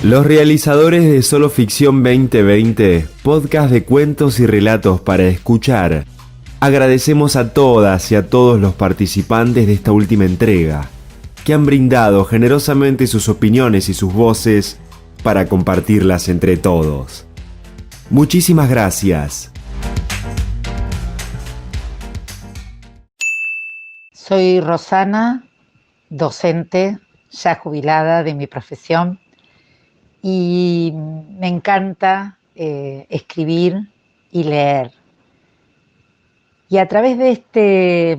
Los realizadores de Solo Ficción 2020, podcast de cuentos y relatos para escuchar, agradecemos a todas y a todos los participantes de esta última entrega, que han brindado generosamente sus opiniones y sus voces para compartirlas entre todos. Muchísimas gracias. Soy Rosana, docente, ya jubilada de mi profesión, y me encanta escribir y leer. Y a través de este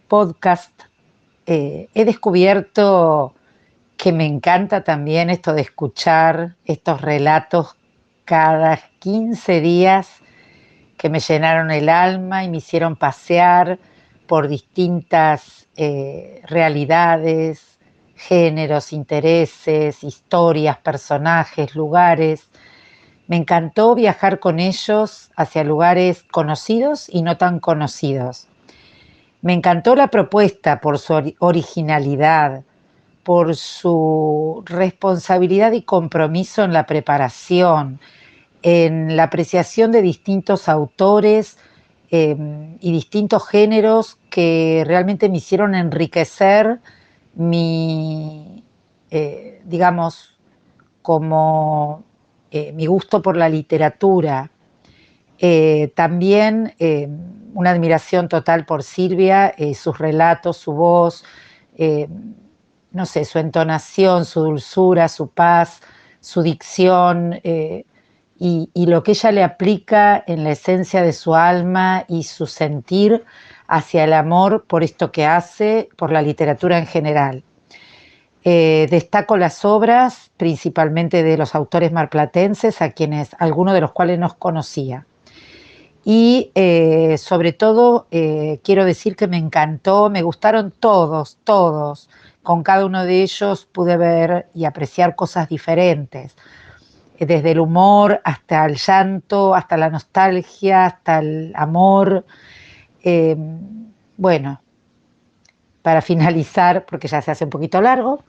podcast he descubierto que me encanta también esto de escuchar estos relatos cada 15 días que me llenaron el alma y me hicieron pasear por distintas realidades, géneros, intereses, historias, personajes, lugares. Me encantó viajar con ellos hacia lugares conocidos y no tan conocidos. Me encantó la propuesta por su originalidad, por su responsabilidad y compromiso en la preparación, en la apreciación de distintos autores y distintos géneros que realmente me hicieron enriquecer mi gusto por la literatura. También una admiración total por Silvia, sus relatos, su voz, su entonación, su dulzura, su paz, su dicción, y lo que ella le aplica en la esencia de su alma y su sentir hacia el amor por esto que hace, por la literatura en general. Destaco las obras principalmente de los autores marplatenses, algunos de los cuales no conocía. Y sobre todo quiero decir que me encantó, me gustaron todos. Con cada uno de ellos pude ver y apreciar cosas diferentes, desde el humor hasta el llanto, hasta la nostalgia, hasta el amor. Para finalizar, porque ya se hace un poquito largo,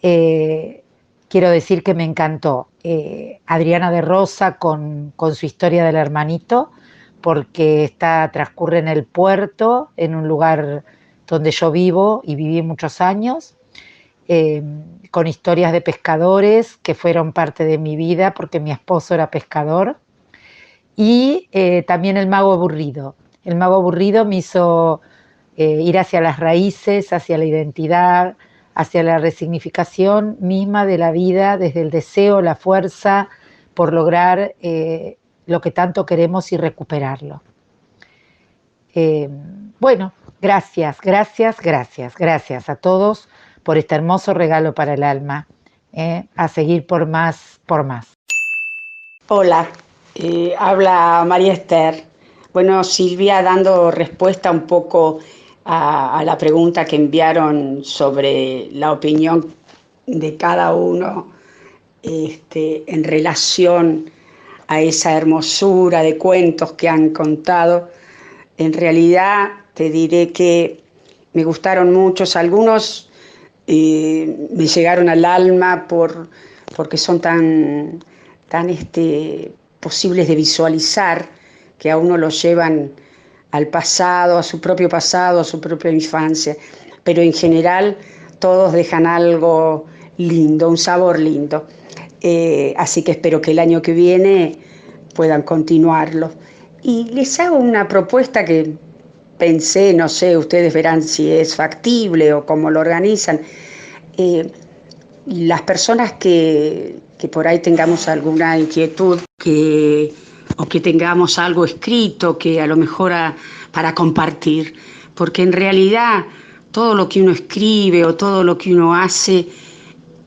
quiero decir que me encantó Adriana de Rosa con su historia del hermanito, porque transcurre en el puerto, en un lugar donde yo vivo y viví muchos años, con historias de pescadores que fueron parte de mi vida porque mi esposo era pescador, y también El mago aburrido. El mago aburrido me hizo ir hacia las raíces, hacia la identidad, hacia la resignificación misma de la vida, desde el deseo, la fuerza por lograr lo que tanto queremos y recuperarlo. Gracias a todos por este hermoso regalo para el alma. A seguir por más. Hola, habla María Esther. Bueno, Silvia, dando respuesta un poco a la pregunta que enviaron sobre la opinión de cada uno en relación a esa hermosura de cuentos que han contado. En realidad te diré que me gustaron muchos, algunos me llegaron al alma porque son tan posibles de visualizar, que a uno lo llevan al pasado, a su propia infancia, pero en general todos dejan algo lindo, un sabor lindo. Así que espero que el año que viene puedan continuarlo. Y les hago una propuesta que pensé, no sé, ustedes verán si es factible o cómo lo organizan. Las personas que por ahí tengamos alguna inquietud o que tengamos algo escrito que a lo mejor para compartir, porque en realidad todo lo que uno escribe o todo lo que uno hace,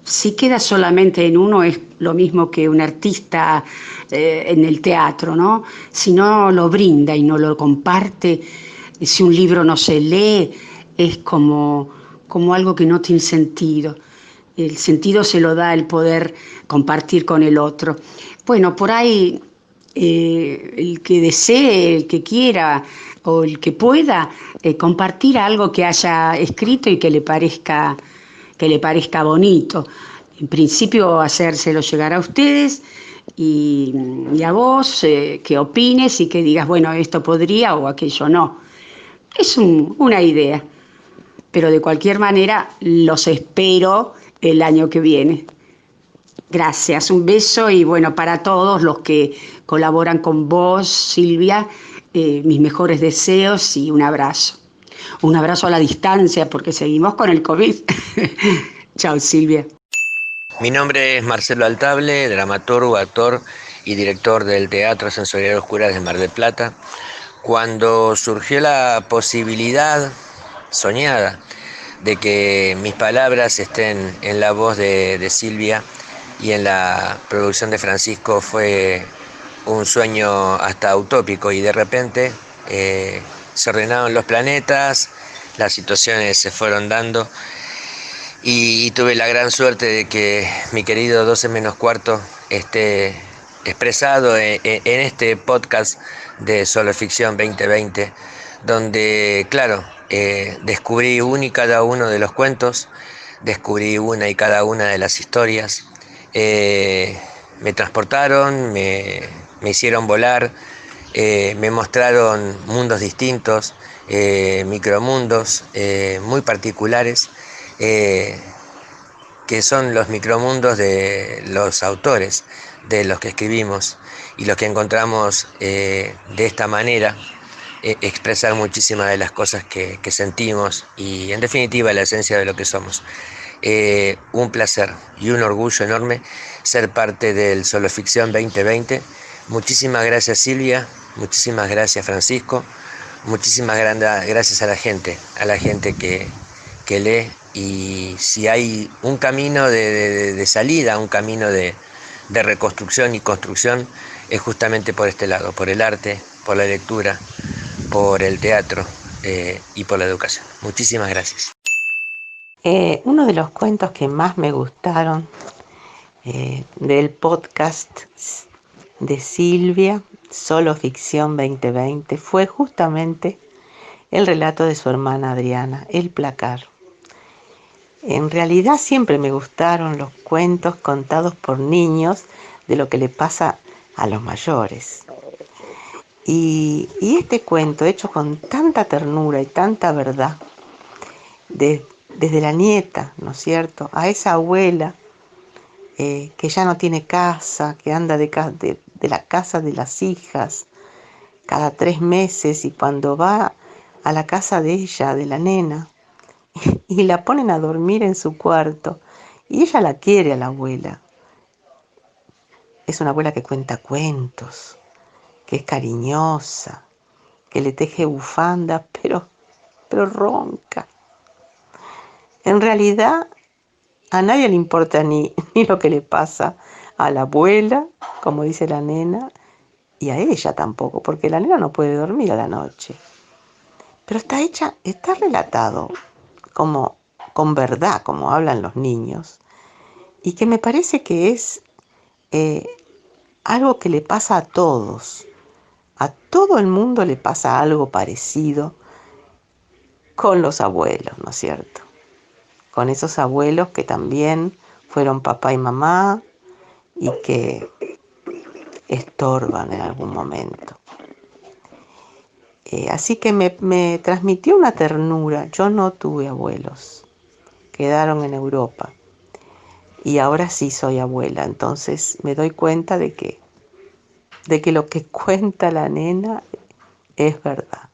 si queda solamente en uno, es lo mismo que un artista en el teatro, ¿no? Si no lo brinda y no lo comparte, si un libro no se lee, es como algo que no tiene sentido. El sentido se lo da el poder compartir con el otro. Bueno, por ahí el que desee, el que quiera o el que pueda compartir algo que haya escrito y que le parezca bonito. en principio hacérselo llegar a ustedes y a vos que opines y que digas, bueno, esto podría o aquello no. Es una idea, pero de cualquier manera los espero el año que viene. Gracias, un beso y bueno, para todos los que colaboran con vos, Silvia, mis mejores deseos y un abrazo. Un abrazo a la distancia porque seguimos con el COVID. Chao, Silvia. Mi nombre es Marcelo Altable, dramaturgo, actor y director del Teatro Sensorial Oscuras de Mar del Plata. Cuando surgió la posibilidad soñada de que mis palabras estén en la voz de Silvia y en la producción de Francisco, fue un sueño hasta utópico, y de repente se ordenaron los planetas, las situaciones se fueron dando y tuve la gran suerte de que mi querido 12 menos cuarto esté expresado en este podcast de Solo Ficción 2020, donde, claro, descubrí uno y cada uno de los cuentos, descubrí una y cada una de las historias, me transportaron, me hicieron volar, me mostraron mundos distintos, micromundos muy particulares, que son los micromundos de los autores, de los que escribimos y los que encontramos de esta manera expresar muchísimas de las cosas que sentimos y en definitiva la esencia de lo que somos. Un placer y un orgullo enorme ser parte del Solo Ficción 2020. Muchísimas gracias, Silvia, muchísimas gracias, Francisco, muchísimas gracias a la gente que lee, y si hay un camino de salida, un camino de reconstrucción y construcción, es justamente por este lado, por el arte, por la lectura, por el teatro y por la educación. Muchísimas gracias. Uno de los cuentos que más me gustaron del podcast de Silvia, Solo Ficción 2020, fue justamente el relato de su hermana Adriana, El Placar. En realidad siempre me gustaron los cuentos contados por niños de lo que le pasa a los mayores. Y este cuento, hecho con tanta ternura y tanta verdad, desde la nieta, ¿no es cierto?, a esa abuela que ya no tiene casa, que anda de la casa de las hijas cada 3 meses, y cuando va a la casa de ella, de la nena, y la ponen a dormir en su cuarto, y ella la quiere a la abuela. Es una abuela que cuenta cuentos, que es cariñosa, que le teje bufandas, pero ronca. En realidad, a nadie le importa ni lo que le pasa a la abuela, como dice la nena, y a ella tampoco, porque la nena no puede dormir a la noche. Pero está relatado como con verdad, como hablan los niños, y que me parece que es algo que le pasa a todos. A todo el mundo le pasa algo parecido con los abuelos, ¿no es cierto? Con esos abuelos que también fueron papá y mamá y que estorban en algún momento. Así que me transmitió una ternura. Yo no tuve abuelos, quedaron en Europa, y ahora sí soy abuela, entonces me doy cuenta de que lo que cuenta la nena es verdad.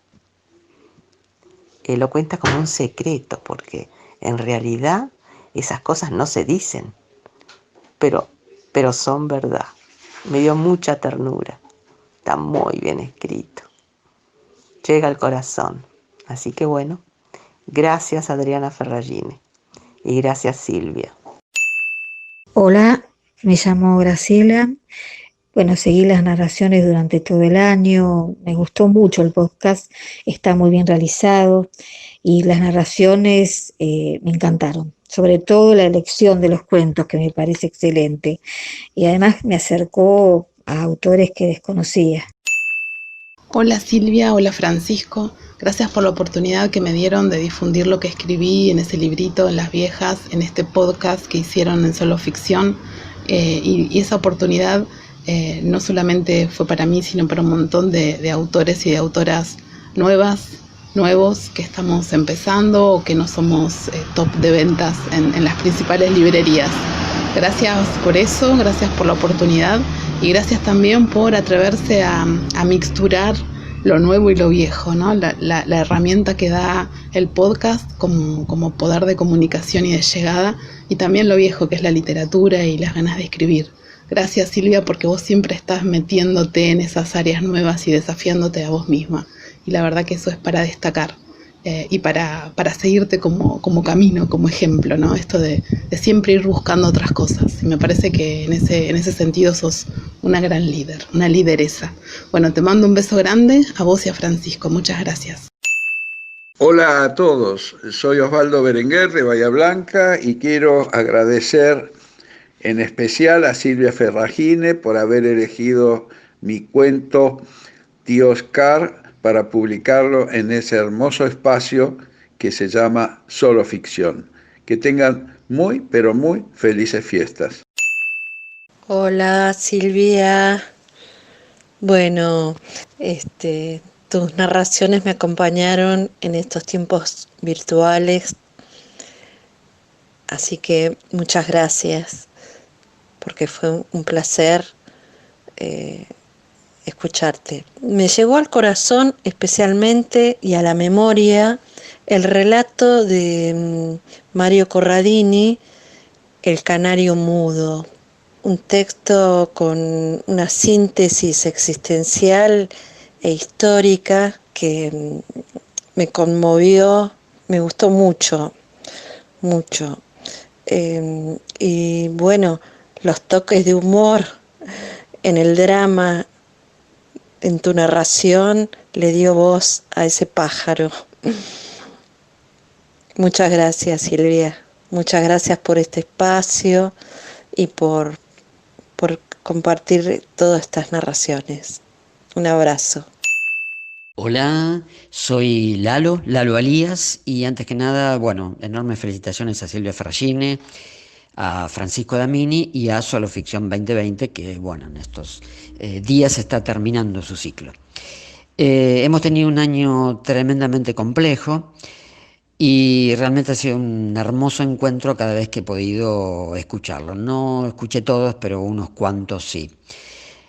Lo cuenta como un secreto, porque en realidad esas cosas no se dicen, pero son verdad. Me dio mucha ternura, está muy bien escrito, llega al corazón. Así que bueno, gracias Adriana Ferragine y gracias Silvia. Hola, me llamo Graciela. Bueno, seguí las narraciones durante todo el año, me gustó mucho el podcast, está muy bien realizado y las narraciones me encantaron, sobre todo la elección de los cuentos, que me parece excelente, y además me acercó a autores que desconocía. Hola Silvia, hola Francisco, Gracias por la oportunidad que me dieron de difundir lo que escribí en ese librito, en Las Viejas, en este podcast que hicieron en Solo Ficción. Y esa oportunidad no solamente fue para mí, sino para un montón de autores y de autoras nuevos que estamos empezando o que no somos top de ventas en las principales librerías. Gracias por eso, gracias por la oportunidad y gracias también por atreverse a mixturar lo nuevo y lo viejo, ¿no? La herramienta que da el podcast como poder de comunicación y de llegada, y también lo viejo que es la literatura y las ganas de escribir. Gracias, Silvia, porque vos siempre estás metiéndote en esas áreas nuevas y desafiándote a vos misma, y la verdad que eso es para destacar y para seguirte como camino, como ejemplo, ¿no? Esto de siempre ir buscando otras cosas, y me parece que en ese sentido sos una gran líder, una lideresa. Bueno, te mando un beso grande a vos y a Francisco, muchas gracias. Hola a todos, soy Osvaldo Berenguer de Bahía Blanca y quiero agradecer en especial a Silvia Ferragine por haber elegido mi cuento Tío Oscar para publicarlo en ese hermoso espacio que se llama Solo Ficción. Que tengan muy, pero muy felices fiestas. Hola Silvia. Bueno, tus narraciones me acompañaron en estos tiempos virtuales, así que muchas gracias, porque fue un placer escucharte. Me llegó al corazón especialmente y a la memoria el relato de Mario Corradini, El canario mudo, un texto con una síntesis existencial e histórica que me conmovió, me gustó mucho. Y bueno, los toques de humor en el drama, en tu narración, le dio voz a ese pájaro. Muchas gracias, Silvia. Muchas gracias por este espacio y por compartir todas estas narraciones. Un abrazo. Hola, soy Lalo Alías, y antes que nada, bueno, enormes felicitaciones a Silvia Ferragine, a Francisco Damini y a Solo Ficción 2020, que bueno, en estos días está terminando su ciclo. Hemos tenido un año tremendamente complejo y realmente ha sido un hermoso encuentro cada vez que he podido escucharlo. No escuché todos, pero unos cuantos sí.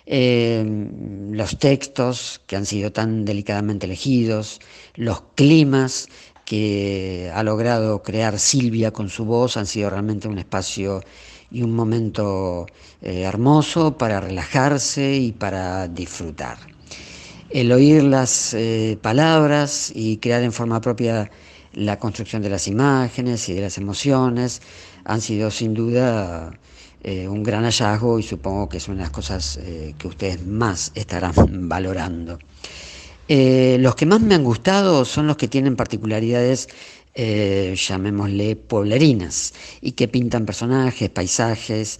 Los textos que han sido tan delicadamente elegidos, los climas que ha logrado crear Silvia con su voz han sido realmente un espacio y un momento hermoso para relajarse y para disfrutar. El oír las palabras y crear en forma propia la construcción de las imágenes y de las emociones han sido sin duda un gran hallazgo, y supongo que es una de las cosas que ustedes más estarán valorando. Los que más me han gustado son los que tienen particularidades, llamémosle pueblerinas, y que pintan personajes, paisajes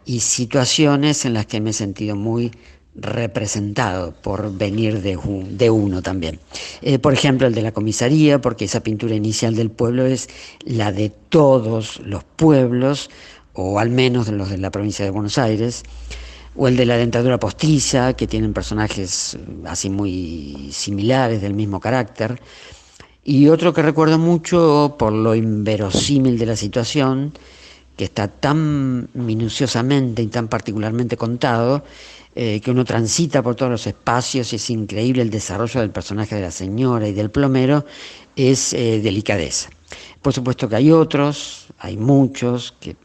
y situaciones en las que me he sentido muy representado por venir de uno también. Por ejemplo, el de la comisaría, porque esa pintura inicial del pueblo es la de todos los pueblos, o al menos de los de la provincia de Buenos Aires, o el de la dentadura postiza, que tienen personajes así muy similares, del mismo carácter. Y otro que recuerdo mucho por lo inverosímil de la situación, que está tan minuciosamente y tan particularmente contado, que uno transita por todos los espacios y es increíble el desarrollo del personaje de la señora y del plomero, es Delicadeza. Por supuesto que hay otros, hay muchos, que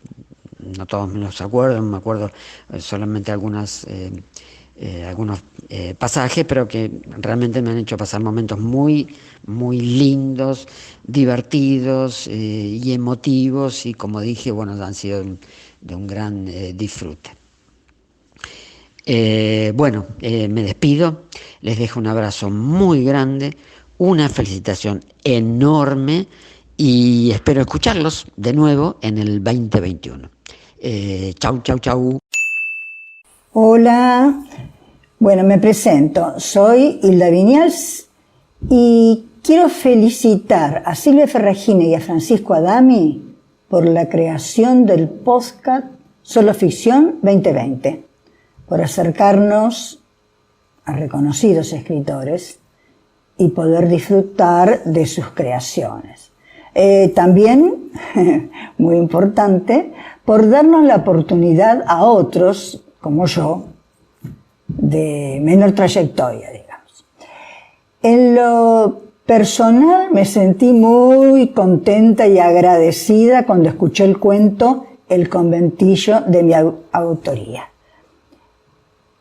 no todos me los acuerdo, me acuerdo solamente algunos pasajes, pero que realmente me han hecho pasar momentos muy, muy lindos, divertidos y emotivos, y como dije, bueno, han sido de un gran disfrute. Me despido, les dejo un abrazo muy grande, una felicitación enorme y espero escucharlos de nuevo en el 2021. Chau. Hola, bueno, me presento, soy Hilda Viñals y quiero felicitar a Silvia Ferragine y a Francisco Adami por la creación del podcast Solo Ficción 2020, por acercarnos a reconocidos escritores y poder disfrutar de sus creaciones. También, muy importante, por darnos la oportunidad a otros, como yo, de menor trayectoria, digamos. En lo personal me sentí muy contenta y agradecida cuando escuché el cuento El conventillo de mi autoría,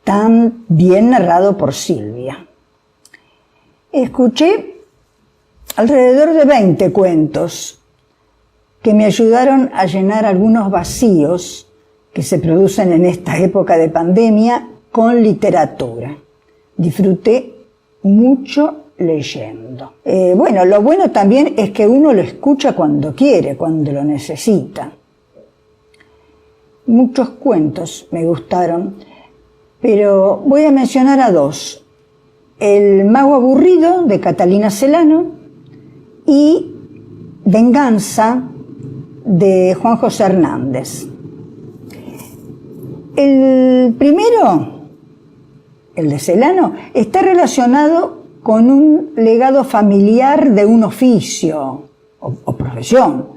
tan bien narrado por Silvia. Escuché alrededor de 20 cuentos que me ayudaron a llenar algunos vacíos que se producen en esta época de pandemia con literatura. Disfruté mucho leyendo. Bueno, lo bueno también es que uno lo escucha cuando quiere, cuando lo necesita. Muchos cuentos me gustaron, pero voy a mencionar a dos. El mago aburrido, de Catalina Celano, y Venganza, de Juan José Hernández. El primero, el de Celano, está relacionado con un legado familiar de un oficio o profesión.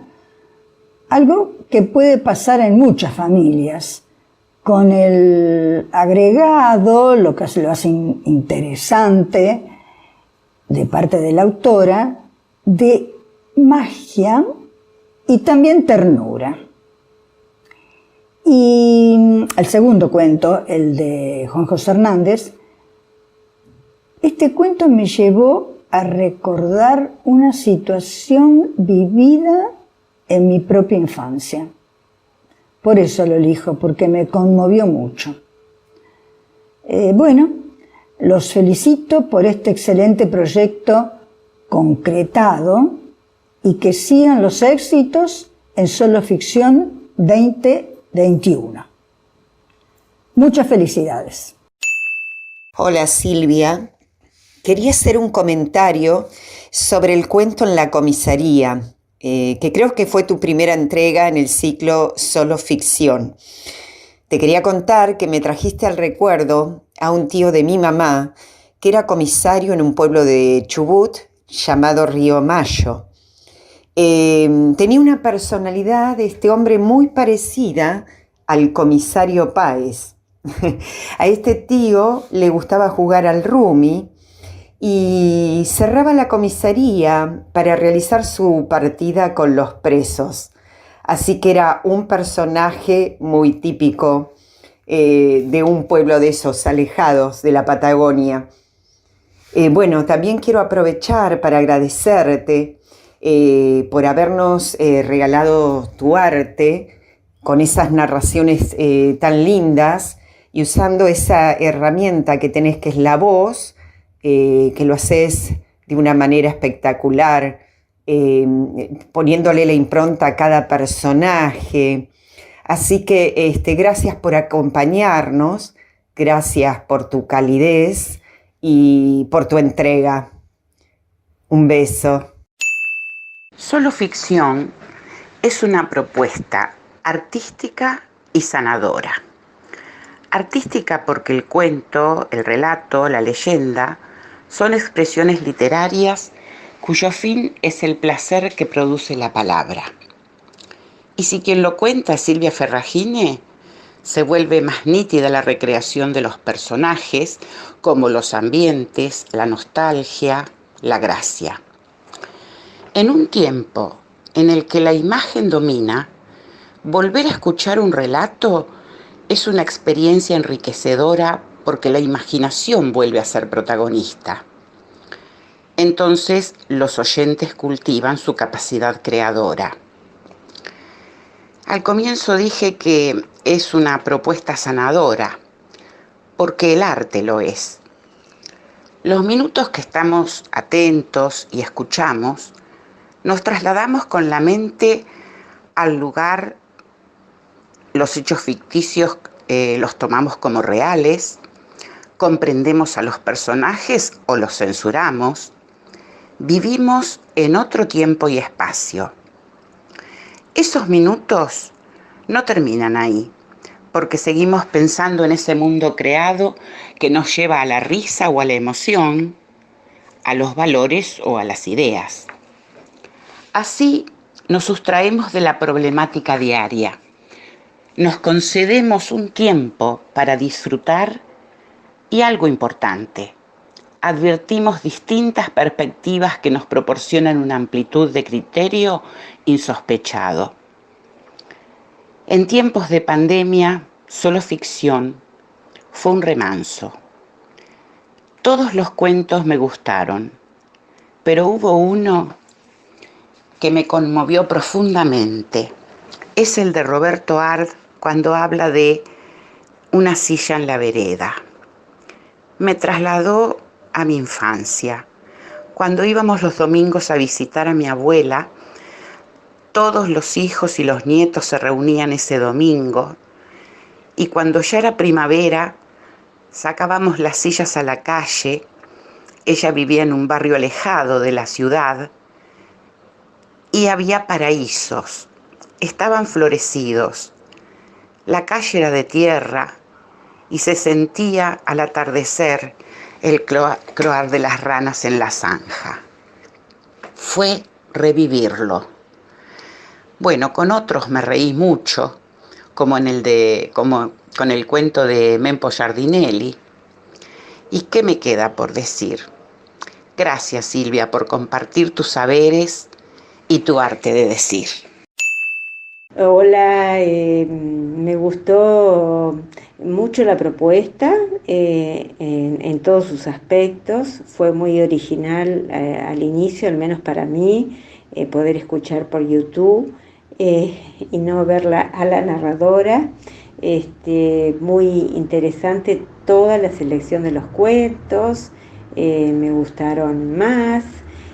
Algo que puede pasar en muchas familias, con el agregado, lo que lo hace interesante, de parte de la autora, de magia y también ternura. Y el segundo cuento, el de Juan José Hernández, este cuento me llevó a recordar una situación vivida en mi propia infancia. Por eso lo elijo, porque me conmovió mucho. Bueno, los felicito por este excelente proyecto concretado y que sigan los éxitos en Solo Ficción 2021. Muchas felicidades. Hola Silvia, quería hacer un comentario sobre el cuento En la comisaría, que creo que fue tu primera entrega en el ciclo Solo Ficción. Te quería contar que me trajiste al recuerdo a un tío de mi mamá que era comisario en un pueblo de Chubut llamado Río Mayo. Tenía una personalidad de este hombre muy parecida al comisario Páez. A este tío le gustaba jugar al rumi y cerraba la comisaría para realizar su partida con los presos. Así que era un personaje muy típico de un pueblo de esos alejados de la Patagonia. Bueno, también quiero aprovechar para agradecerte por habernos regalado tu arte con esas narraciones tan lindas y usando esa herramienta que tenés, que es la voz, que lo haces de una manera espectacular, poniéndole la impronta a cada personaje. Así que gracias por acompañarnos, gracias por tu calidez y por tu entrega. Un beso. Solo Ficción es una propuesta artística y sanadora. Artística porque el cuento, el relato, la leyenda son expresiones literarias cuyo fin es el placer que produce la palabra. Y si quien lo cuenta es Silvia Ferragine, se vuelve más nítida la recreación de los personajes, como los ambientes, la nostalgia, la gracia. En un tiempo en el que la imagen domina, volver a escuchar un relato es una experiencia enriquecedora porque la imaginación vuelve a ser protagonista. Entonces los oyentes cultivan su capacidad creadora. Al comienzo dije que es una propuesta sanadora, porque el arte lo es. Los minutos que estamos atentos y escuchamos, nos trasladamos con la mente al lugar, los hechos ficticios los tomamos como reales, comprendemos a los personajes o los censuramos, Vivimos en otro tiempo y espacio. Esos minutos no terminan ahí, porque seguimos pensando en ese mundo creado que nos lleva a la risa o a la emoción, a los valores o a las ideas. Así nos sustraemos de la problemática diaria. Nos concedemos un tiempo para disfrutar y algo importante. Advertimos distintas perspectivas que nos proporcionan una amplitud de criterio insospechado. En tiempos de pandemia, Solo Ficción fue un remanso. Todos los cuentos me gustaron, pero hubo uno que me conmovió profundamente. Es el de Roberto Ard cuando habla de una silla en la vereda. Me trasladó a mi infancia. Cuando íbamos los domingos a visitar a mi abuela, todos los hijos y los nietos se reunían ese domingo y cuando ya era primavera sacábamos las sillas a la calle. Ella vivía en un barrio alejado de la ciudad y había paraísos, estaban florecidos. La calle era de tierra y se sentía al atardecer el croar de las ranas en la zanja. Fue revivirlo. Bueno, con otros me reí mucho, como con el cuento de Mempo Giardinelli. ¿Y qué me queda por decir? Gracias, Silvia, por compartir tus saberes y tu arte de decir. Hola, me gustó mucho la propuesta en todos sus aspectos. Fue muy original al inicio, al menos para mí, poder escuchar por YouTube y no verla a la narradora. Muy interesante toda la selección de los cuentos, me gustaron más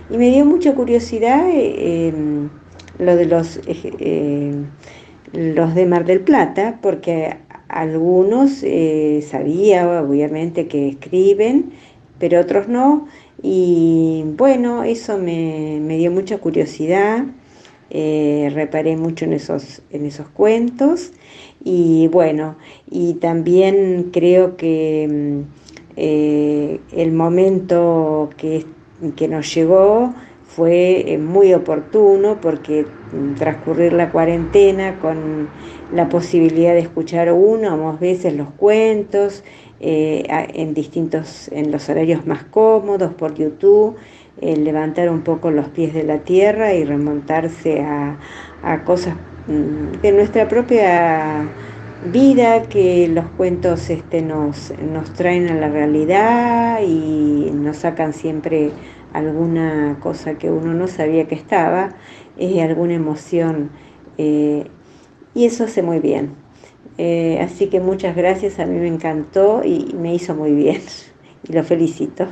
y me dio mucha curiosidad lo de los de Mar del Plata, porque algunos sabía obviamente que escriben, pero otros no, y bueno, eso me dio mucha curiosidad. Reparé mucho en esos cuentos y bueno, y también creo que el momento que nos llegó fue muy oportuno, porque transcurrir la cuarentena con la posibilidad de escuchar una o más veces los cuentos en los horarios más cómodos por YouTube, levantar un poco los pies de la tierra y remontarse a cosas de nuestra propia vida, que los cuentos nos traen a la realidad y nos sacan siempre alguna cosa que uno no sabía que estaba, alguna emoción, y eso hace muy bien. Así que muchas gracias, a mí me encantó y me hizo muy bien y lo felicito.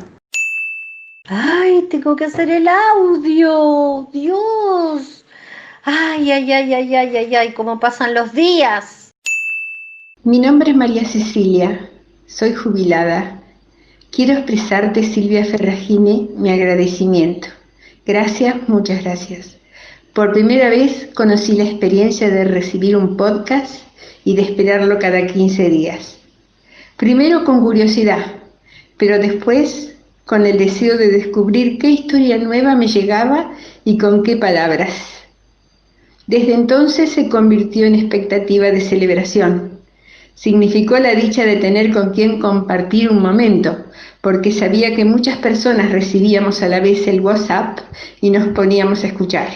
¡Ay, tengo que hacer el audio! ¡Dios! ¡Ay, ay, ay, ay, ay, ay, ay! ¿Cómo pasan los días? Mi nombre es María Cecilia, soy jubilada. Quiero expresarte, Silvia Ferragine, mi agradecimiento. Gracias, muchas gracias. Por primera vez conocí la experiencia de recibir un podcast y de esperarlo cada 15 días. Primero con curiosidad, pero después con el deseo de descubrir qué historia nueva me llegaba y con qué palabras. Desde entonces se convirtió en expectativa de celebración. Significó la dicha de tener con quien compartir un momento, porque sabía que muchas personas recibíamos a la vez el WhatsApp y nos poníamos a escuchar.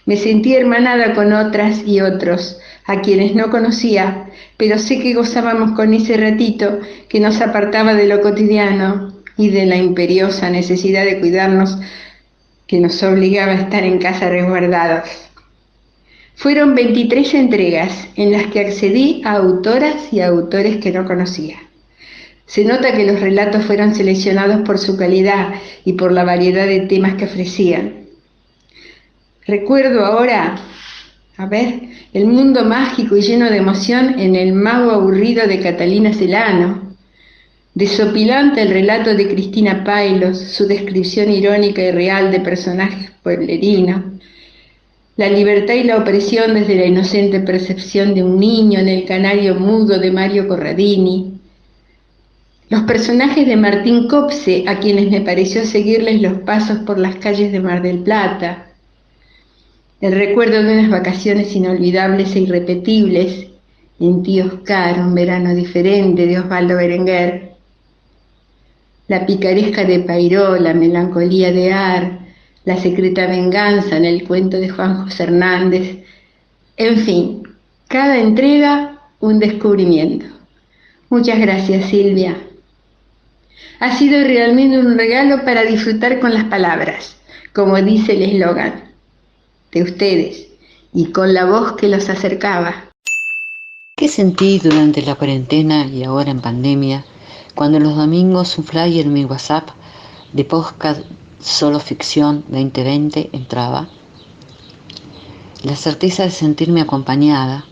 Me sentí hermanada con otras y otros, a quienes no conocía, pero sé que gozábamos con ese ratito que nos apartaba de lo cotidiano y de la imperiosa necesidad de cuidarnos que nos obligaba a estar en casa resguardados. Fueron 23 entregas en las que accedí a autoras y a autores que no conocía. Se nota que los relatos fueron seleccionados por su calidad y por la variedad de temas que ofrecían. Recuerdo ahora, El mundo mágico y lleno de emoción en El mago aburrido de Catalina Celano, Desopilante el relato de Cristina Pailos, su descripción irónica y real de personajes pueblerinos. La libertad y la opresión desde la inocente percepción de un niño en El canario mudo de Mario Corradini. Los personajes de Martín Copse, a quienes me pareció seguirles los pasos por las calles de Mar del Plata. El recuerdo de unas vacaciones inolvidables e irrepetibles en Tío Oscar, un verano diferente, de Osvaldo Berenguer. La picaresca de Pairó, la melancolía de Ar, la secreta venganza en el cuento de Juan José Hernández. En fin, cada entrega un descubrimiento. Muchas gracias, Silvia. Ha sido realmente un regalo para disfrutar con las palabras, como dice el eslogan, de ustedes, y con la voz que los acercaba. ¿Qué sentí durante la cuarentena y ahora en pandemia, cuando los domingos un flyer en mi WhatsApp de podcast Solo Ficción 2020 entraba? La certeza de sentirme acompañada,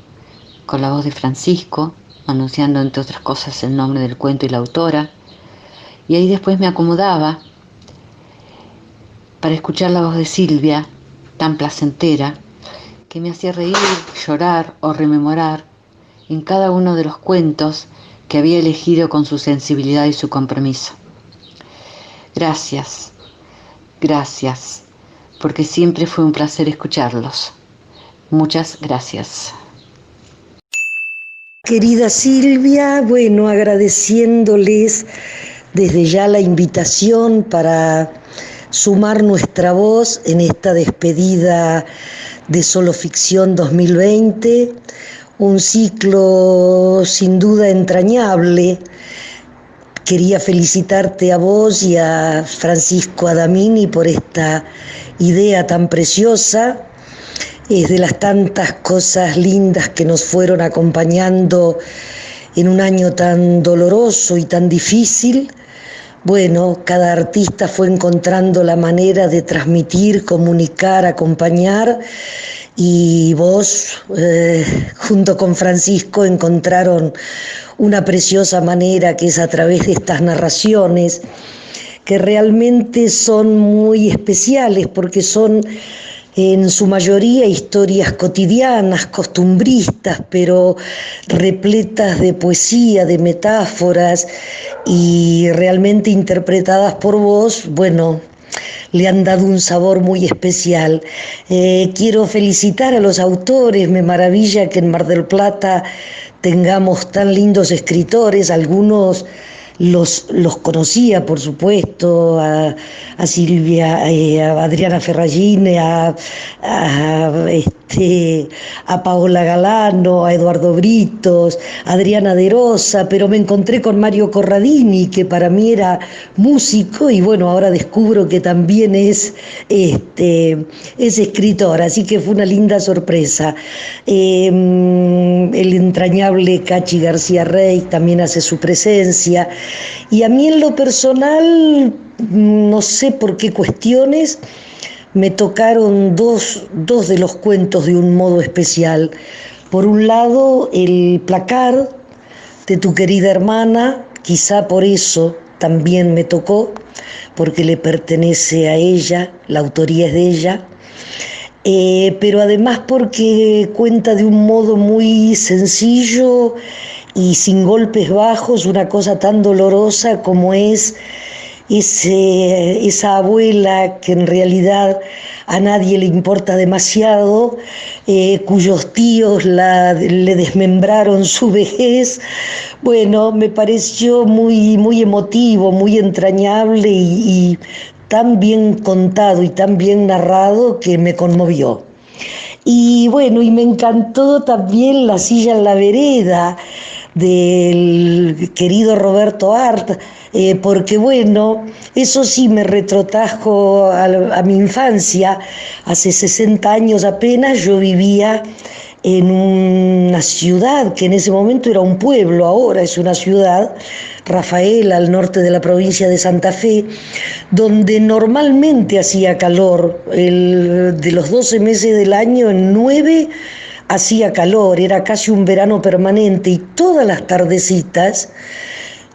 con la voz de Francisco, anunciando entre otras cosas el nombre del cuento y la autora, y ahí después me acomodaba para escuchar la voz de Silvia, tan placentera, que me hacía reír, llorar o rememorar en cada uno de los cuentos que había elegido con su sensibilidad y su compromiso. Gracias, gracias, porque siempre fue un placer escucharlos. Muchas gracias. Querida Silvia, bueno, agradeciéndoles desde ya la invitación para sumar nuestra voz en esta despedida de Solo Ficción 2020, un ciclo sin duda entrañable. Quería felicitarte a vos y a Francisco Adamini por esta idea tan preciosa. Es de las tantas cosas lindas que nos fueron acompañando en un año tan doloroso y tan difícil. Bueno, cada artista fue encontrando la manera de transmitir, comunicar, acompañar, y vos, junto con Francisco, encontraron una preciosa manera que es a través de estas narraciones, que realmente son muy especiales porque son en su mayoría historias cotidianas, costumbristas, pero repletas de poesía, de metáforas, y realmente interpretadas por vos, bueno, le han dado un sabor muy especial. Quiero felicitar a los autores, me maravilla que en Mar del Plata tengamos tan lindos escritores, algunos los conocía, por supuesto, a Silvia, a Adriana Ferragine, a Paola Galano, a Eduardo Britos, a Adriana de Rosa, pero me encontré con Mario Corradini, que para mí era músico, y bueno, ahora descubro que también es escritor, así que fue una linda sorpresa. El entrañable Cachi García Rey también hace su presencia, y a mí en lo personal, no sé por qué cuestiones, me tocaron dos de los cuentos de un modo especial. Por un lado, el placar de tu querida hermana, quizá por eso también me tocó, porque le pertenece a ella, la autoría es de ella, pero además porque cuenta de un modo muy sencillo y sin golpes bajos una cosa tan dolorosa como es esa abuela que en realidad a nadie le importa demasiado, cuyos tíos le desmembraron su vejez. Bueno, me pareció muy, muy emotivo, muy entrañable y tan bien contado y tan bien narrado que me conmovió. Y bueno, y me encantó también La silla en la vereda del querido Roberto Art, porque bueno, eso sí me retrotrajo a mi infancia. Hace 60 años apenas yo vivía en una ciudad que en ese momento era un pueblo, ahora es una ciudad, Rafaela, al norte de la provincia de Santa Fe, donde normalmente hacía calor. De los 12 meses del año, en 9 hacía calor, era casi un verano permanente, y todas las tardecitas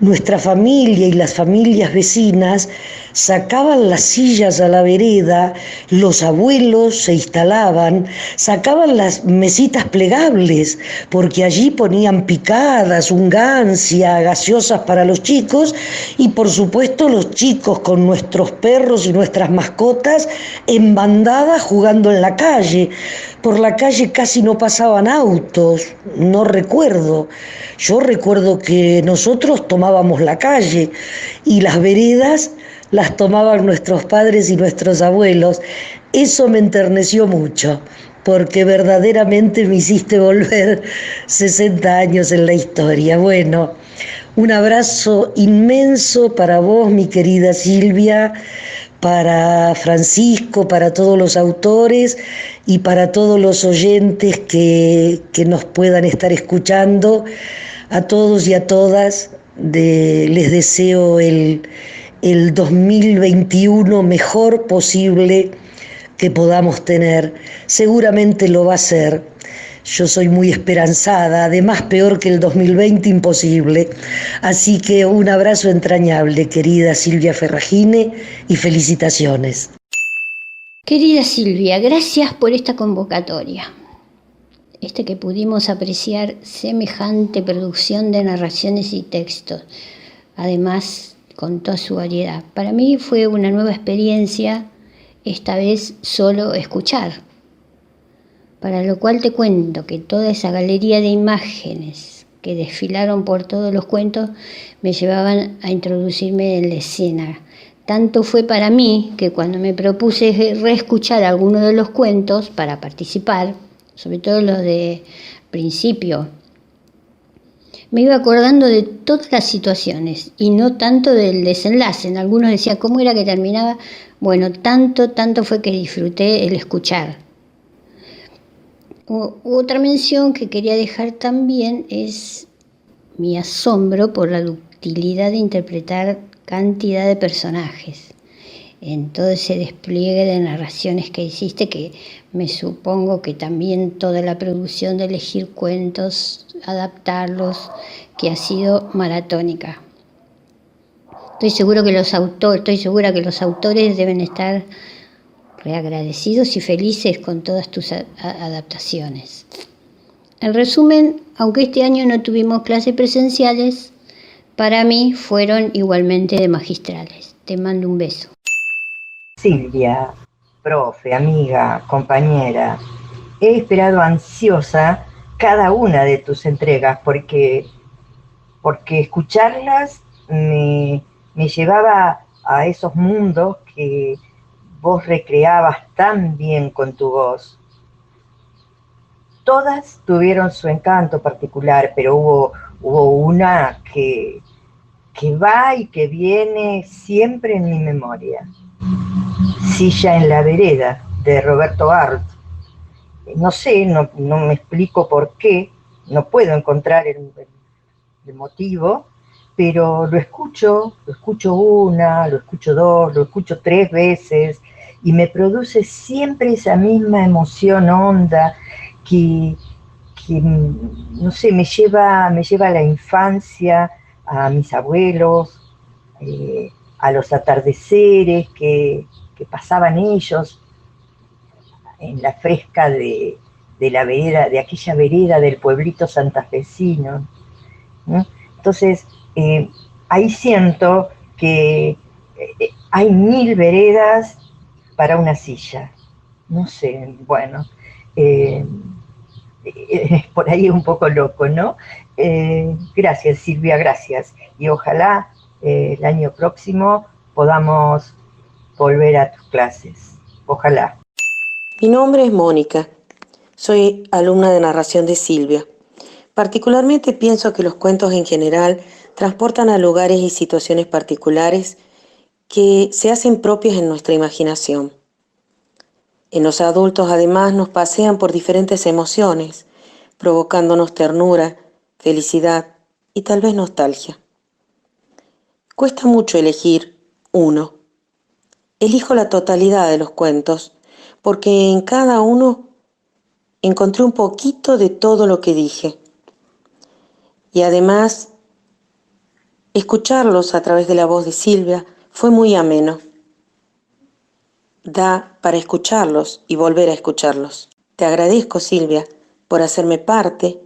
nuestra familia y las familias vecinas sacaban las sillas a la vereda, los abuelos se instalaban, sacaban las mesitas plegables, porque allí ponían picadas, ungancia, gaseosas para los chicos, y por supuesto los chicos con nuestros perros y nuestras mascotas en bandada jugando en la calle. Por la calle casi no pasaban autos, no recuerdo. Yo recuerdo que nosotros tomábamos la calle y las veredas las tomaban nuestros padres y nuestros abuelos. Eso me enterneció mucho, porque verdaderamente me hiciste volver 60 años en la historia. Bueno, un abrazo inmenso para vos, mi querida Silvia, para Francisco, para todos los autores y para todos los oyentes que nos puedan estar escuchando. A todos y a todas les deseo el 2021 mejor posible que podamos tener. Seguramente lo va a ser. Yo soy muy esperanzada, además peor que el 2020 imposible. Así que un abrazo entrañable, querida Silvia Ferragine, y felicitaciones. Querida Silvia, gracias por esta convocatoria. Que pudimos apreciar semejante producción de narraciones y textos, además con toda su variedad. Para mí fue una nueva experiencia, esta vez solo escuchar, para lo cual te cuento que toda esa galería de imágenes que desfilaron por todos los cuentos me llevaban a introducirme en la escena. Tanto fue para mí que cuando me propuse reescuchar algunos de los cuentos para participar, sobre todo los de principio, me iba acordando de todas las situaciones y no tanto del desenlace. En algunos decían cómo era que terminaba. Bueno, tanto fue que disfruté el escuchar. Otra mención que quería dejar también es mi asombro por la ductilidad de interpretar cantidad de personajes en todo ese despliegue de narraciones que hiciste, que me supongo que también toda la producción de elegir cuentos, adaptarlos, que ha sido maratónica. Estoy segura que los autores deben estar reagradecidos y felices con todas tus adaptaciones. En resumen, aunque este año no tuvimos clases presenciales, para mí fueron igualmente magistrales. Te mando un beso. Silvia, profe, amiga, compañera, he esperado ansiosa cada una de tus entregas porque escucharlas me llevaba a esos mundos que vos recreabas tan bien con tu voz. Todas tuvieron su encanto particular, pero hubo una que va y que viene siempre en mi memoria. Silla en la vereda, de Roberto Arlt. No sé, no me explico por qué, no puedo encontrar el motivo, pero lo escucho una, lo escucho dos, lo escucho 3 veces, y me produce siempre esa misma emoción honda que no sé, me lleva a la infancia, a mis abuelos, a los atardeceres que pasaban ellos en la fresca de la vereda, de aquella vereda del pueblito santafesino, ¿no? Entonces, ahí siento que hay 1000 veredas para una silla. No sé, bueno, por ahí es un poco loco, ¿no? Gracias, Silvia, gracias. Y ojalá el año próximo podamos volver a tus clases. Ojalá. Mi nombre es Mónica. Soy alumna de narración de Silvia. Particularmente pienso que los cuentos en general transportan a lugares y situaciones particulares que se hacen propias en nuestra imaginación. En los adultos, además, nos pasean por diferentes emociones, provocándonos ternura, felicidad y tal vez nostalgia. Cuesta mucho elegir uno. Elijo la totalidad de los cuentos porque en cada uno encontré un poquito de todo lo que dije. Y además Escucharlos a través de la voz de Silvia fue muy ameno. Da para escucharlos y volver a escucharlos. Te agradezco, Silvia, por hacerme parte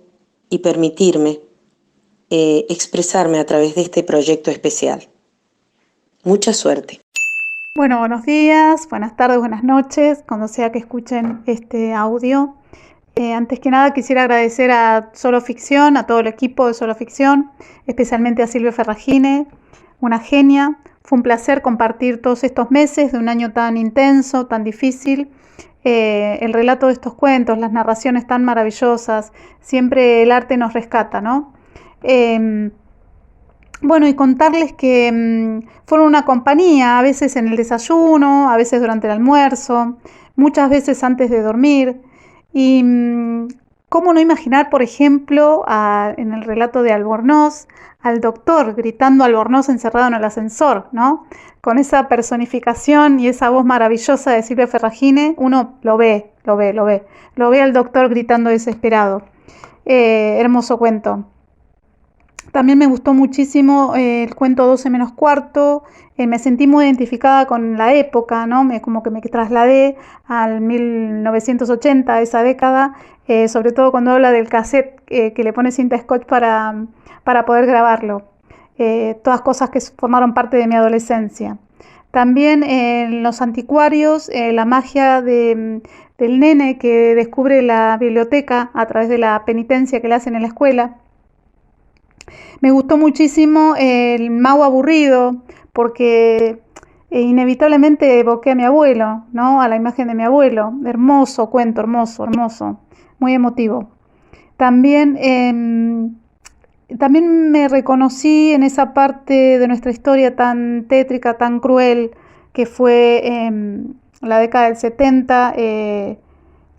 y permitirme expresarme a través de este proyecto especial. Mucha suerte. Bueno, buenos días, buenas tardes, buenas noches, cuando sea que escuchen este audio. Antes que nada quisiera agradecer a Solo Ficción, a todo el equipo de Solo Ficción, especialmente a Silvia Ferragine, una genia. Fue un placer compartir todos estos meses de un año tan intenso, tan difícil, el relato de estos cuentos, las narraciones tan maravillosas. Siempre el arte nos rescata, ¿no? Bueno, y contarles que fueron una compañía, a veces en el desayuno, a veces durante el almuerzo, muchas veces antes de dormir. Y cómo no imaginar, por ejemplo, en el relato de Albornoz, al doctor gritando a Albornoz encerrado en el ascensor, ¿no? Con esa personificación y esa voz maravillosa de Silvia Ferragine, uno lo ve al doctor gritando desesperado. Hermoso cuento. También me gustó muchísimo el cuento 12 menos cuarto. Me sentí muy identificada con la época, ¿no? Como que me trasladé al 1980, a esa década, sobre todo cuando habla del cassette que le pone cinta scotch para poder grabarlo. Todas cosas que formaron parte de mi adolescencia. También en Los Anticuarios, la magia del nene que descubre la biblioteca a través de la penitencia que le hacen en la escuela. Me gustó muchísimo el mago aburrido porque inevitablemente evoqué a mi abuelo, ¿no? A la imagen de mi abuelo. Hermoso cuento, hermoso, muy emotivo. También me reconocí en esa parte de nuestra historia tan tétrica, tan cruel, que fue la década del 70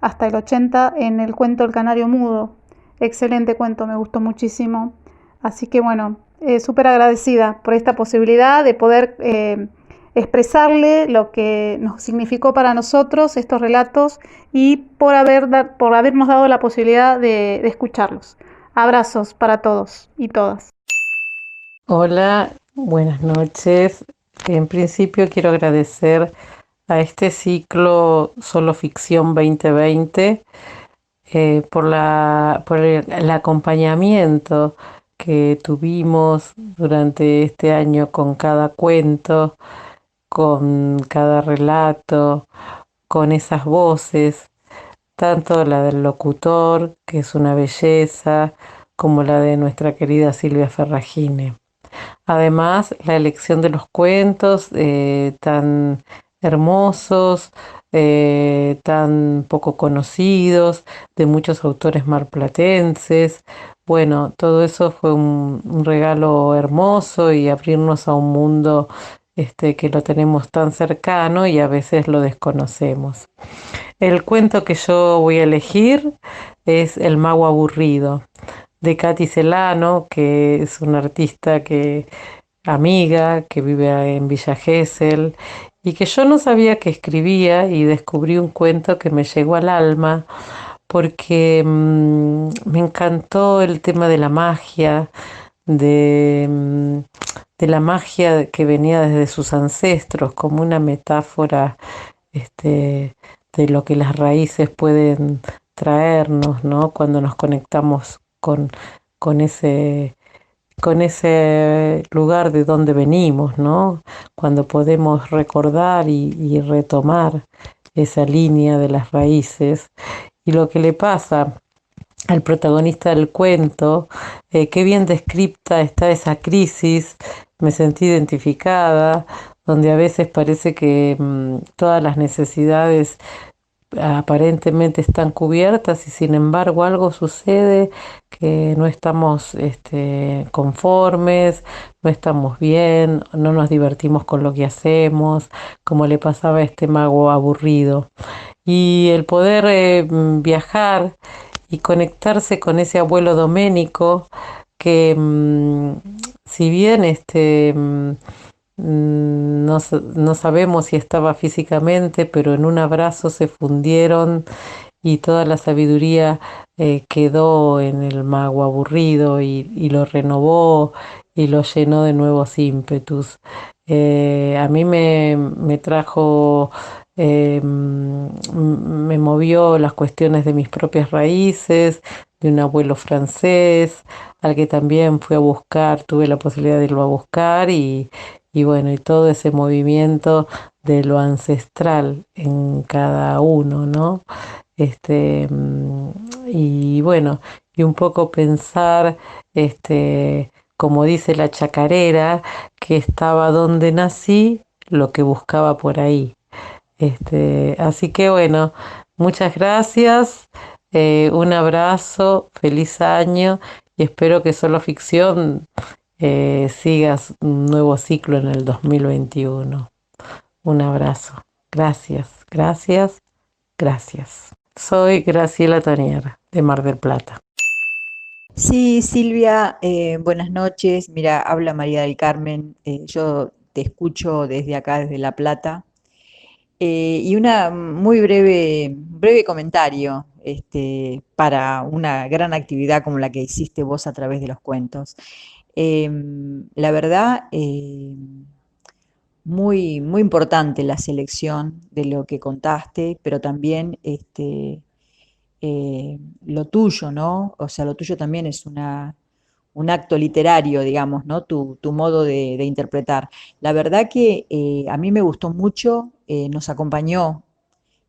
hasta el 80 en el cuento El Canario Mudo. Excelente cuento, me gustó muchísimo. Así que bueno, súper agradecida por esta posibilidad de poder expresarle lo que nos significó para nosotros estos relatos y por habernos dado la posibilidad de escucharlos. Abrazos para todos y todas. Hola, buenas noches. En principio quiero agradecer a este ciclo Solo Ficción 2020 por el acompañamiento que tuvimos durante este año con cada cuento, con cada relato, con esas voces, tanto la del locutor, que es una belleza, como la de nuestra querida Silvia Ferragine. Además, la elección de los cuentos tan hermosos, tan poco conocidos, de muchos autores marplatenses. Bueno, todo eso fue un regalo hermoso y abrirnos a un mundo que lo tenemos tan cercano y a veces lo desconocemos. El cuento que yo voy a elegir es El mago aburrido, de Katy Celano, que es una artista amiga que vive en Villa Gesell y que yo no sabía que escribía, y descubrí un cuento que me llegó al alma porque me encantó el tema de la magia, de la magia que venía desde sus ancestros, como una metáfora de lo que las raíces pueden traernos, ¿no? Cuando nos conectamos con ese lugar de donde venimos, ¿no? Cuando podemos recordar y retomar esa línea de las raíces. Y lo que le pasa al protagonista del cuento, qué bien descripta está esa crisis, me sentí identificada, donde a veces parece que todas las necesidades aparentemente están cubiertas y sin embargo algo sucede, que no estamos conformes, no estamos bien, no nos divertimos con lo que hacemos, como le pasaba a este mago aburrido. Y el poder viajar y conectarse con ese abuelo Doménico que si bien no sabemos si estaba físicamente, pero en un abrazo se fundieron y toda la sabiduría quedó en el mago aburrido y lo renovó y lo llenó de nuevos ímpetus. A mí me trajo, me movió las cuestiones de mis propias raíces, de un abuelo francés, al que también fui a buscar, tuve la posibilidad de irlo a buscar y bueno, y todo ese movimiento de lo ancestral en cada uno, ¿no? Y bueno, y un poco pensar, como dice la chacarera, que estaba donde nací, lo que buscaba por ahí. Así que bueno, muchas gracias, un abrazo, feliz año y espero que Solo Ficción sigas un nuevo ciclo en el 2021. Un abrazo. Gracias, gracias, gracias. Soy Graciela Tonier, de Mar del Plata. Sí, Silvia, buenas noches. Mira, habla María del Carmen. Yo te escucho desde acá, desde La Plata. Y una muy breve comentario para una gran actividad como la que hiciste vos a través de los cuentos. La verdad, muy importante la selección de lo que contaste, pero también lo tuyo, ¿no? O sea, lo tuyo también es un acto literario, digamos, ¿no? Tu modo de interpretar. La verdad que a mí me gustó mucho, nos acompañó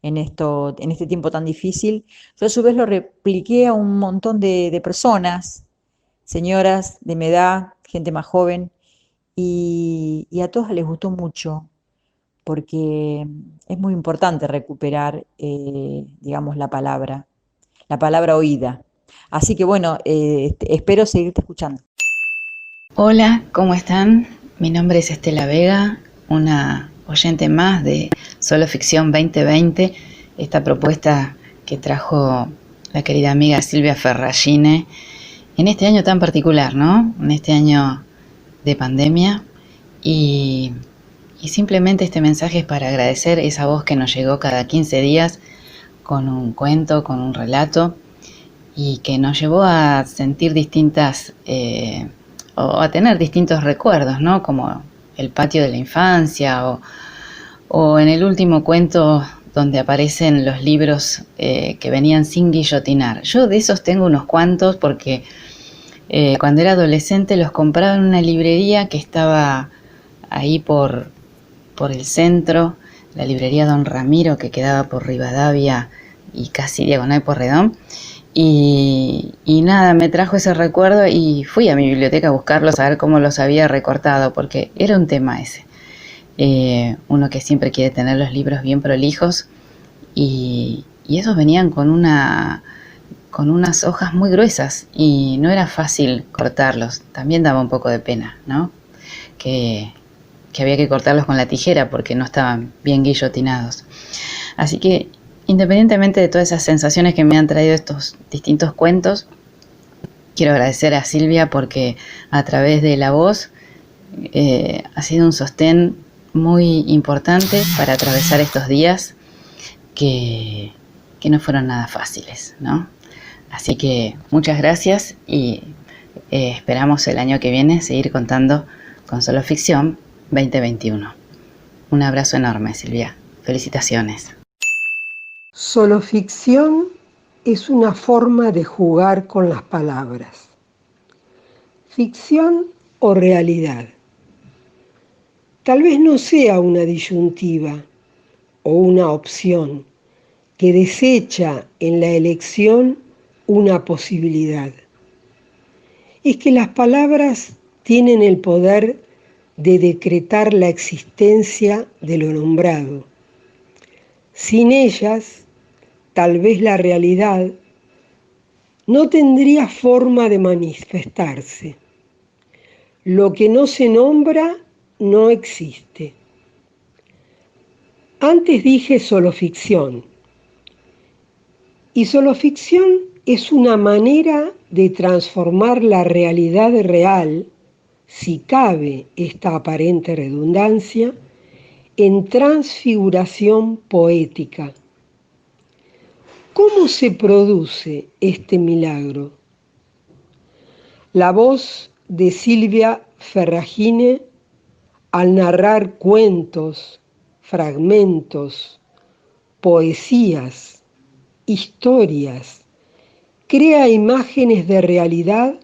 en este tiempo tan difícil. Yo a su vez lo repliqué a un montón de personas, señoras de mi edad, gente más joven, y a todas les gustó mucho, porque es muy importante recuperar, digamos, la palabra oída. Así que bueno, espero seguirte escuchando. Hola, ¿cómo están? Mi nombre es Estela Vega, una oyente más de Solo Ficción 2020, esta propuesta que trajo la querida amiga Silvia Ferragine en este año tan particular, ¿no? En este año de pandemia y simplemente este mensaje es para agradecer esa voz que nos llegó cada 15 días con un cuento, con un relato y que nos llevó a sentir distintas o a tener distintos recuerdos, ¿no? Como el patio de la infancia o en el último cuento donde aparecen los libros que venían sin guillotinar. Yo de esos tengo unos cuantos porque cuando era adolescente los compraba en una librería que estaba ahí por el centro, la librería Don Ramiro, que quedaba por Rivadavia y casi diagonal Porredón. Y nada, me trajo ese recuerdo y fui a mi biblioteca a buscarlos, a ver cómo los había recortado, porque era un tema ese. Uno que siempre quiere tener los libros bien prolijos y esos venían con unas hojas muy gruesas y no era fácil cortarlos. También daba un poco de pena, ¿no? Que había que cortarlos con la tijera porque no estaban bien guillotinados. Así que independientemente de todas esas sensaciones que me han traído estos distintos cuentos, quiero agradecer a Silvia porque a través de la voz ha sido un sostén muy importante para atravesar estos días que no fueron nada fáciles, ¿no? Así que muchas gracias y esperamos el año que viene seguir contando con Solo Ficción 2021. Un abrazo enorme, Silvia. Felicitaciones. Solo ficción es una forma de jugar con las palabras. Ficción o realidad. Tal vez no sea una disyuntiva o una opción que desecha en la elección una posibilidad. Es que las palabras tienen el poder de decretar la existencia de lo nombrado. Sin ellas, tal vez la realidad no tendría forma de manifestarse. Lo que no se nombra no existe. Antes dije solo ficción. Y solo ficción es una manera de transformar la realidad real, si cabe esta aparente redundancia, en transfiguración poética. ¿Cómo se produce este milagro? La voz de Silvia Ferragine, al narrar cuentos, fragmentos, poesías, historias, crea imágenes de realidad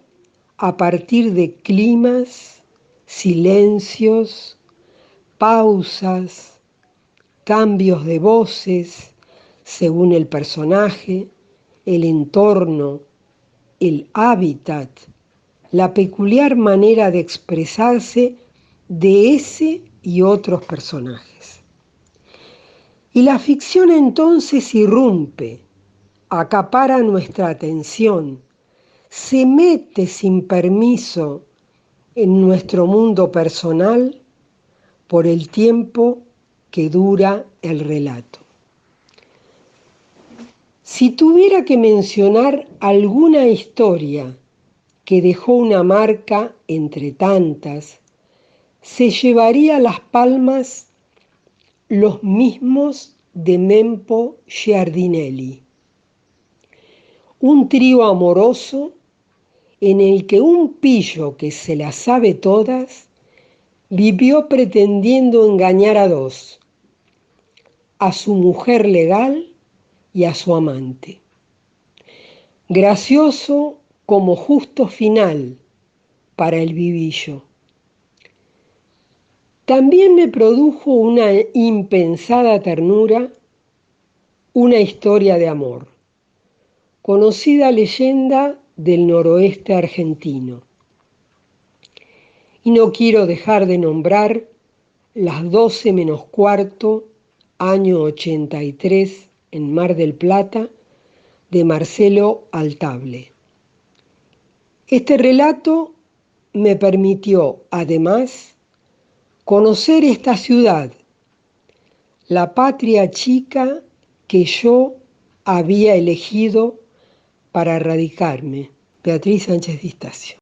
a partir de climas, silencios, pausas, cambios de voces según el personaje, el entorno, el hábitat, la peculiar manera de expresarse de ese y otros personajes. Y la ficción entonces irrumpe, acapara nuestra atención, se mete sin permiso en nuestro mundo personal por el tiempo que dura el relato. Si tuviera que mencionar alguna historia que dejó una marca entre tantas, se llevaría las palmas Los mismos de Mempo Giardinelli. Un trío amoroso en el que un pillo que se las sabe todas vivió pretendiendo engañar a dos, a su mujer legal y a su amante. Gracioso como justo final para el vivillo. También me produjo una impensada ternura, una historia de amor, conocida leyenda del noroeste argentino. Y no quiero dejar de nombrar Las 12 menos cuarto, año 83, en Mar del Plata, de Marcelo Altable. Este relato me permitió, además, conocer esta ciudad, la patria chica que yo había elegido para radicarme. Beatriz Sánchez Distacio.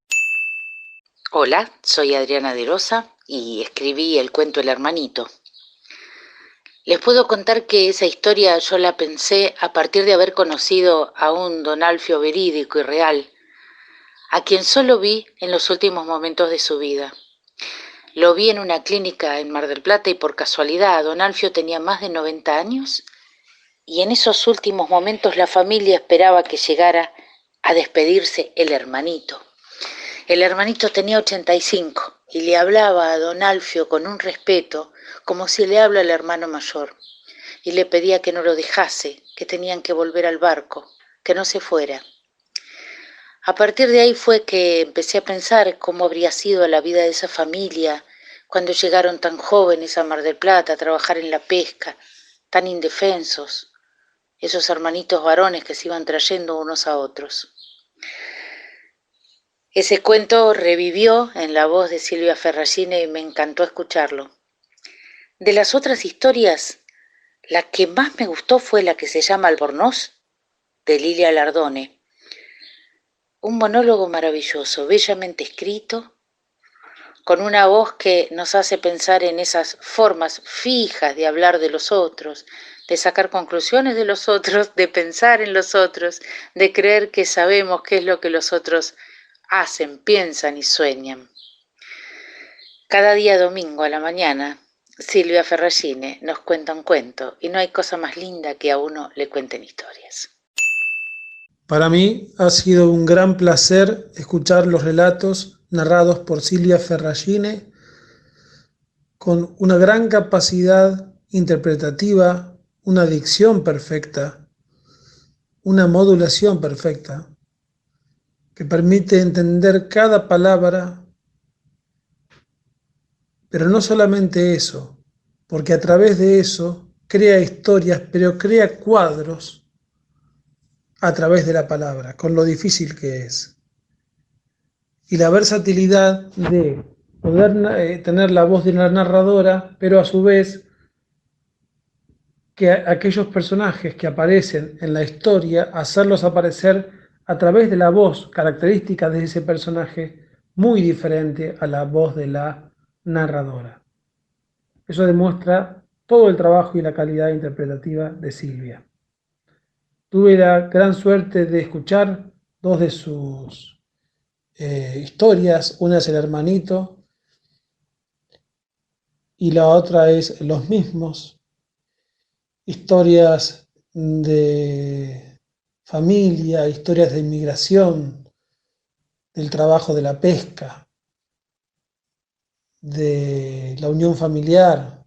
Hola, soy Adriana de Rosa y escribí el cuento El Hermanito. Les puedo contar que esa historia yo la pensé a partir de haber conocido a un don Alfio verídico y real, a quien solo vi en los últimos momentos de su vida. Lo vi en una clínica en Mar del Plata y por casualidad don Alfio tenía más de 90 años y en esos últimos momentos la familia esperaba que llegara a despedirse el hermanito. El hermanito tenía 85 y le hablaba a don Alfio con un respeto como si le habla al hermano mayor y le pedía que no lo dejase, que tenían que volver al barco, que no se fuera. A partir de ahí fue que empecé a pensar cómo habría sido la vida de esa familia cuando llegaron tan jóvenes a Mar del Plata a trabajar en la pesca, tan indefensos, esos hermanitos varones que se iban trayendo unos a otros. Ese cuento revivió en la voz de Silvia Ferragine y me encantó escucharlo. De las otras historias, la que más me gustó fue la que se llama Albornoz, de Lilia Lardone. Un monólogo maravilloso, bellamente escrito, con una voz que nos hace pensar en esas formas fijas de hablar de los otros, de sacar conclusiones de los otros, de pensar en los otros, de creer que sabemos qué es lo que los otros hacen, piensan y sueñan. Cada día domingo a la mañana, Silvia Ferragine nos cuenta un cuento y no hay cosa más linda que a uno le cuenten historias. Para mí ha sido un gran placer escuchar los relatos narrados por Silvia Ferragine con una gran capacidad interpretativa, una dicción perfecta, una modulación perfecta, que permite entender cada palabra, pero no solamente eso, porque a través de eso crea historias, pero crea cuadros a través de la palabra, con lo difícil que es. Y la versatilidad de poder tener la voz de la narradora, pero a su vez que aquellos personajes que aparecen en la historia, hacerlos aparecer a través de la voz característica de ese personaje, muy diferente a la voz de la narradora. Eso demuestra todo el trabajo y la calidad interpretativa de Silvia. Tuve la gran suerte de escuchar dos de sus historias. Una es El Hermanito y la otra es Los Mismos. Historias de familia, historias de inmigración, del trabajo de la pesca, de la unión familiar,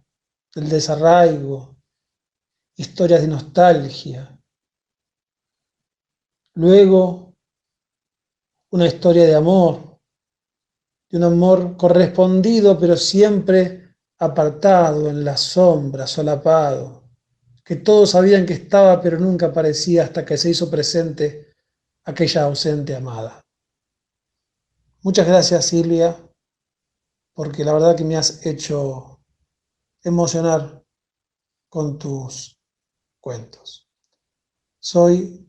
del desarraigo, historias de nostalgia. Luego, una historia de amor, de un amor correspondido, pero siempre apartado, en la sombra, solapado, que todos sabían que estaba, pero nunca aparecía hasta que se hizo presente aquella ausente amada. Muchas gracias, Silvia, porque la verdad que me has hecho emocionar con tus cuentos. Soy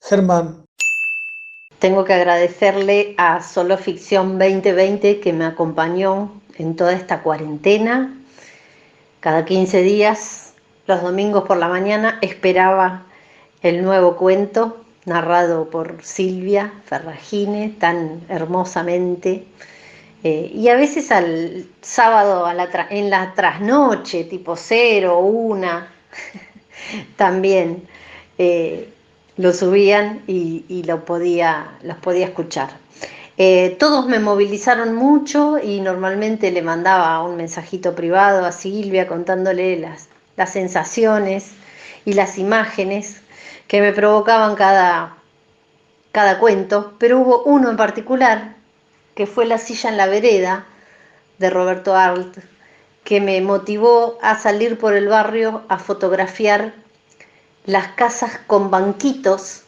Germán. Tengo que agradecerle a Solo Ficción 2020 que me acompañó en toda esta cuarentena. Cada 15 días, los domingos por la mañana, esperaba el nuevo cuento narrado por Silvia Ferragine tan hermosamente. Y a veces al sábado en la trasnoche, tipo 0, 1, también lo subían y los podía escuchar. Todos me movilizaron mucho y normalmente le mandaba un mensajito privado a Silvia contándole las sensaciones y las imágenes que me provocaban cada cuento, pero hubo uno en particular que fue La silla en la vereda de Roberto Arlt, que me motivó a salir por el barrio a fotografiar las casas con banquitos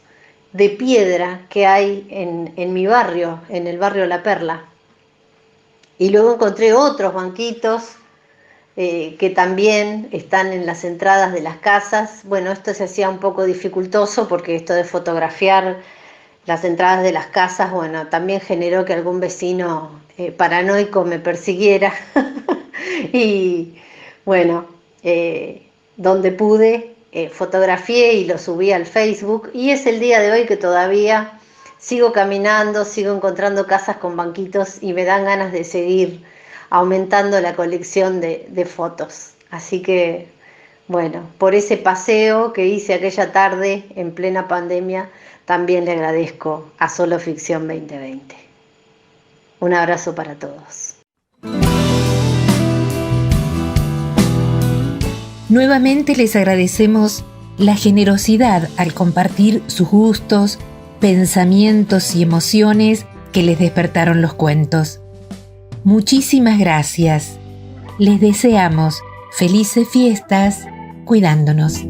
de piedra que hay en mi barrio, en el barrio La Perla. Y luego encontré otros banquitos que también están en las entradas de las casas. Bueno, esto se hacía un poco dificultoso porque esto de fotografiar las entradas de las casas, bueno, también generó que algún vecino paranoico me persiguiera. Y bueno, donde pude, fotografié y lo subí al Facebook, y es el día de hoy que todavía sigo caminando, sigo encontrando casas con banquitos y me dan ganas de seguir aumentando la colección de fotos. Así que, bueno, por ese paseo que hice aquella tarde en plena pandemia, también le agradezco a Solo Ficción 2020. Un abrazo para todos. Nuevamente les agradecemos la generosidad al compartir sus gustos, pensamientos y emociones que les despertaron los cuentos. Muchísimas gracias. Les deseamos felices fiestas cuidándonos.